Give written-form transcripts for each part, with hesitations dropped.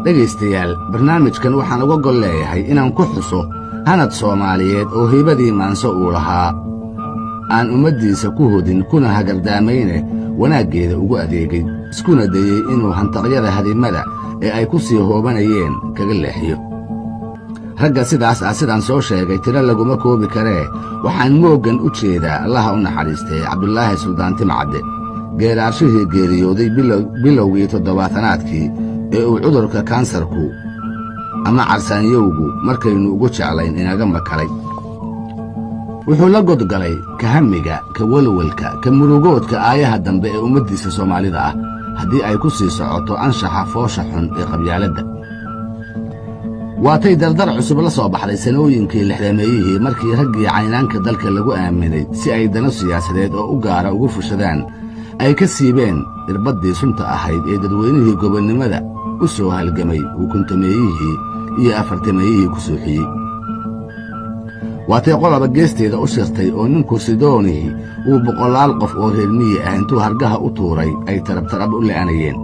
dhegaystayaal barnaamijkan waxaan uga gol leeyahay inaan ku xuso hanad Soomaaliyeed oo haybadii maanso uu lahaa aan ummaddiisa ku hodin kuna hagardaamayne wanaaggeeda ugu adeegay iskuna dayey inuu hantaqyada hadimada ee ay ku sii hoobanayeen kaga leexiyo. ragga sidaas sidaan soo sheegay tiro laguma koobi karee waxaan mooggan u jeedaa allaha u naxariistay Cabdulaahi Suldaan Timcadde geeraarshihii geeriyooday bilowgii 70aadkii ee uu cudurka kansarku ama carsaanyowgu markaynu ugu jeclayn inaga makalay. wuxuu la godgalay ka hamiga ka walwalka ka murugoodka aayaha dambe ee ummaddiisa Soomaalida ah haddii ay ku sii socoto anshaxa foosha xun ee qabyaaladda. waatay dardar cusub la soo baxday sanooyinkii lixdameeyihii markii raggii caynaanka dalka lagu aaminay si ay dano siyaasadeed oo u gaara ugu fushadaan ay ka siibeen irbaddii sunta ahayd ee dadweynihii gobonnimada u soo halgamay ukuntameeyihii iyo afartameeyihii ku suuxiyey. waatay qolaba geesteeda u shirtay oo ninku sidoonihii uu boqolaal qof oo reer miyi ah intuu hargaha u tuuray ay tarabtarab u la'anayeen.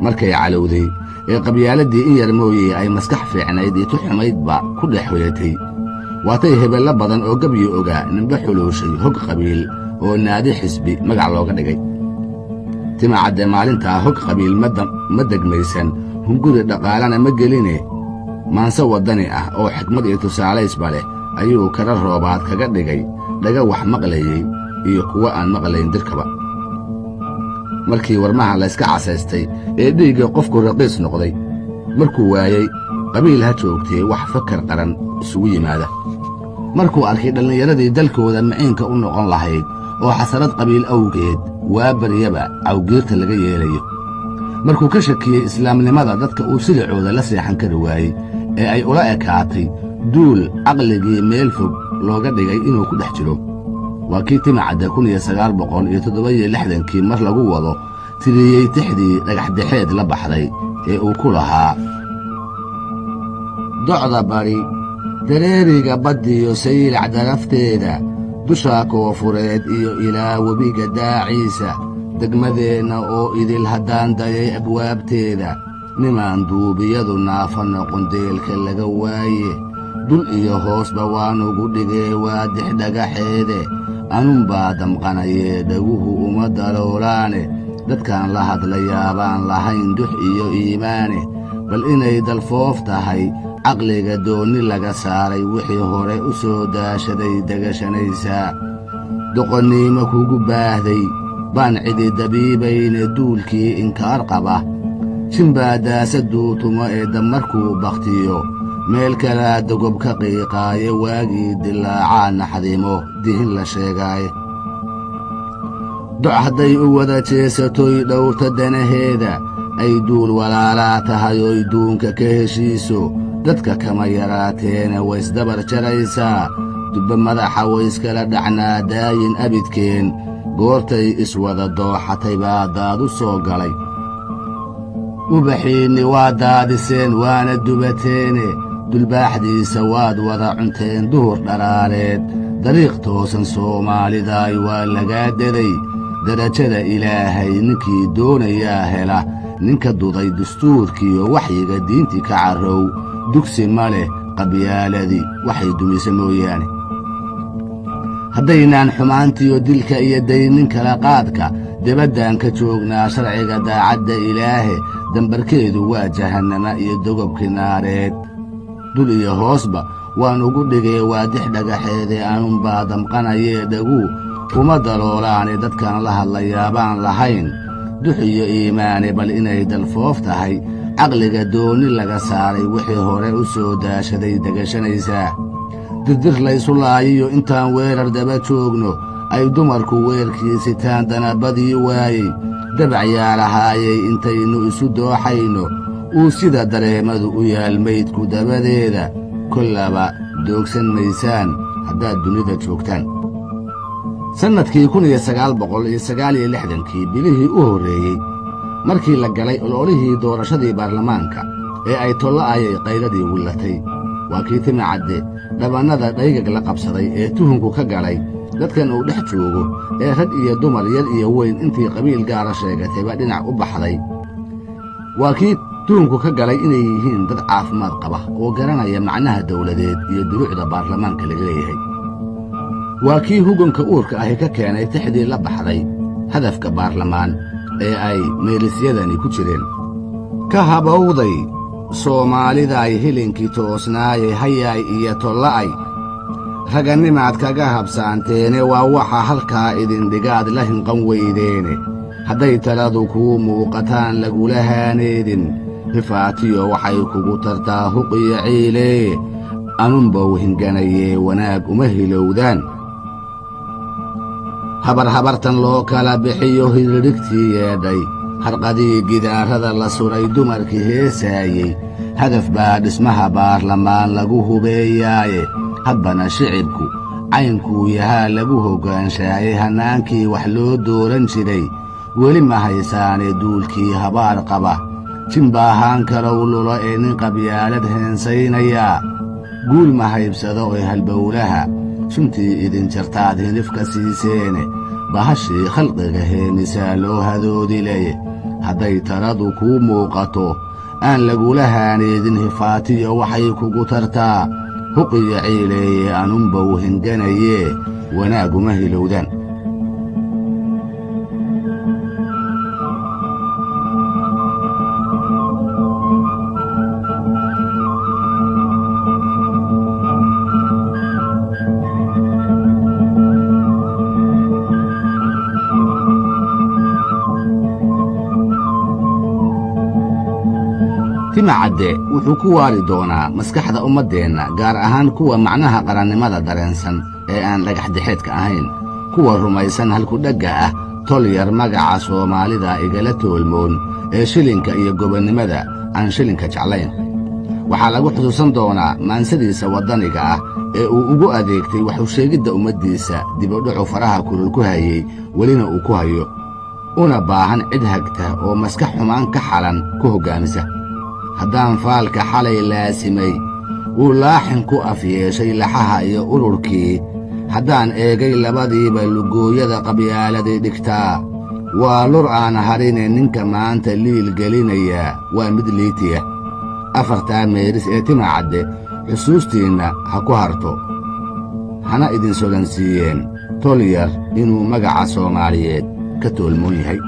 markay calowday ee qabyaaladii in yar mooyee ay maskax fiicnayd iyo tuxumaydba ku dhex hoyatay waatay hebello badan oo gabyi ogaa ninba xuluushay hog qabiil oo naadi xisbi magac looga dhigay. Timcadde maalintaa hog qabiil ma degmaysan hunguri dhaqaalana ma geline maanse waddani ah oo xikmad iyo tusaalaysba leh ayuu kara roobaad kaga dhigay dhaga wax maqlayey iyo kuwa aan maqlayn dirkaba. markii warmaha layska casaystay ee dhiigga qofku raqiis noqday markuu waayey qabiil ha joogtee wax fakar qaran isugu yimaada. markuu arkay dhallinyaradii dalkooda maciinka u noqon lahayd oo xasarad qabiil awgeed waa baryaba cawgiirta laga yeelayo. markuu ka shakiyey islaamnimada dadka uu silicooda la seexan kari waayey ee ay ula ekaatay duul caqligii meel fog looga dhigay inuu ku dhex jiro. waa kii Timcadde 1967kii mar lagu wado tiriyey tixdii dhagaxdhexeed la baxday ee uu ku lahaa docda bari dareeriga baddiyo saylac darafteeda dusha koofureed iyo ilaa webiga daaciisa degmadeenna oo idil haddaan dayay abwaabteeda nimaan duubiyadu naafa noqon deelka laga waaye dul iyo hoosba waanugu dhigee waadix dhagaxeede anunbaa damqanayee dhaguhu uma daloolaane dadkaan la hadlayaabaan lahayn dux iyo iimaane bal inay dalfoof tahay caqliga doonni laga saaray wixii hore u soo daashaday degashanaysaa. doqonniimo kugu baahday baan cidi dabiibayne duulkii inkaar qaba jinbaa daasaduu tumo ee dammarkuu bakhtiyo meel kalaa dogob ka qiiqaaye waagii dilaacaa naxdimo dihin la sheegaaye. doc hadday u wada jeesatoy dhowrta danaheeda ay duul walaalaa tahay oy duunka ka heshiiso dadka kama yaraateena waysdabar jaraysaa dubbe madaxa wayskala dhacnaa daayin abidkeen goortay iswada dooxatay baa daadu soo galay. ubaxiinni waa daadiseen waana dubateene dulbaaxdiisa waad wada cunteen duhur dharaareed dariiq toosan Soomaalidaay waa lagaa deday darajada ilaahay ninkii doonayaa hela ninka duday dastuurkiiyo waxyiga diintii ka carrow dugsi ma leh qabyaaladii waxay dumisa mooyaane. haddaynaan xumaantiyo dilka iyo daynin kala qaadka debaddaan ka joognaa sharciga daacadda ilaahe dambarkeedu waa jahannama iyo dogobkii naareed. dul iyo hoosba waan ugu dhigee waadix dhagaxeede anunbaa damqanayee dhaguu uma daloolaane dadkaan la hadlayaabaan lahayn dux iyo iimaane bal inay dalfoof tahay caqliga doonni laga saaray wixii hore u soo daashaday degashanaysaa. dirdir laysu laayiyo intaan weerar daba joogno ay dumarku weerkii sitaan danabadii waayey dabac yaa lahaayey intaynu isu dooxayno uu sida dareemadu u yaal maydku dabadeeda kollaba doogsan maysaan haddaad dunida joogtaan. sannadkii 1969kii bilihii u horreeyey markii la galay ololihii doorashadii baarlamaanka ee ay tolla'ayay qayladii willatay waa kii Timcadde dhabannada dhaygag la qabsaday ee tuhunku ka galay dadkan uu dhex joogo ee rag iyo dumar yar iyo weyn intii qabiil gaara sheegatayba dhinac u baxday. waa kii duunku ka galay inay yihiin dad caafimaad qaba oo garanaya macnaha dawladeed iyo duruucda baarlamaanka laga leeyahay. waa kii huganka uurka ahi ka keenay tixdii la baxday hadafka baarlamaan ee ay meelisyadani ku jireen. ka habowday soomaaliday hilinkii toosnaayay hayaay iyo tolla'ay raganimaad kaga habsaanteene waa waxa halkaa idindhigaad la hinqan weydeene hadday taladu kuu muuqataan lagula haaneedin hifaatiyo waxay kugu tartaa huqiyo ciilee anunbow hinganayee wanaag uma hilowdaan. habarhabartan loo kala bixiyo hidhidhigtii yeedhay harqadii gidaarada la suray dumarkii heesaayey hadaf baa dhismaha baarlamaan lagu hubeeyaaye haddana shicibku caynkuu yahaa lagu hoggaanshaayey hannaankii wax loo dooran jiray weli ma haysaane duulkii habaar qaba jimbaahaan karow lulo ee nin qabyaalad heensaynayaa guul ma haybsado ee halbowlaha suntii idin jartaad hinifka siiseene bahashii khalqiga heenisaa loo hadoodileye hadday taladu kuu muuqato aan lagula haaneedin hifaatiyo waxay kugu tartaa huqiyo ciileeye anunbow hinganayee wanaaguma hilowdaan. timacadde wuxuu ku waari doonaa maskaxda ummaddeenna gaar ahaan kuwa macnaha qarannimada dareensan ee aan dhagaxdhexeedka ahayn, kuwa rumaysan halkudhegga ah tol yar magaca soomaalida igala toolmoon ee shilinka iyo gobonnimada aan shilinka jeclayn. waxaa lagu xusuusan doonaa maansadiisa waddaniga ah ee uu ugu adeegtay waxu sheegidda ummaddiisa dibudhucu faraha kulul ku hayey welina uu ku hayo, una baahan cid hagta oo maskax xumaan ka xalan ku hoggaamisa. haddaan faalka xalay laasimay wuu laaxin ku afyeeshay laxaha iyo ururkii haddaan eegay labadiiba lugooyada qabyaaladii dhigtaa waa lur aan harine ninka maanta liil gelinayaa waa mid liitiya. afartaa meeris ee timacadde xusuustiinna ha ku harto, hana idin solansiiyeen tol yar inuu magaca soomaaliyeed ka toolmoon yahay.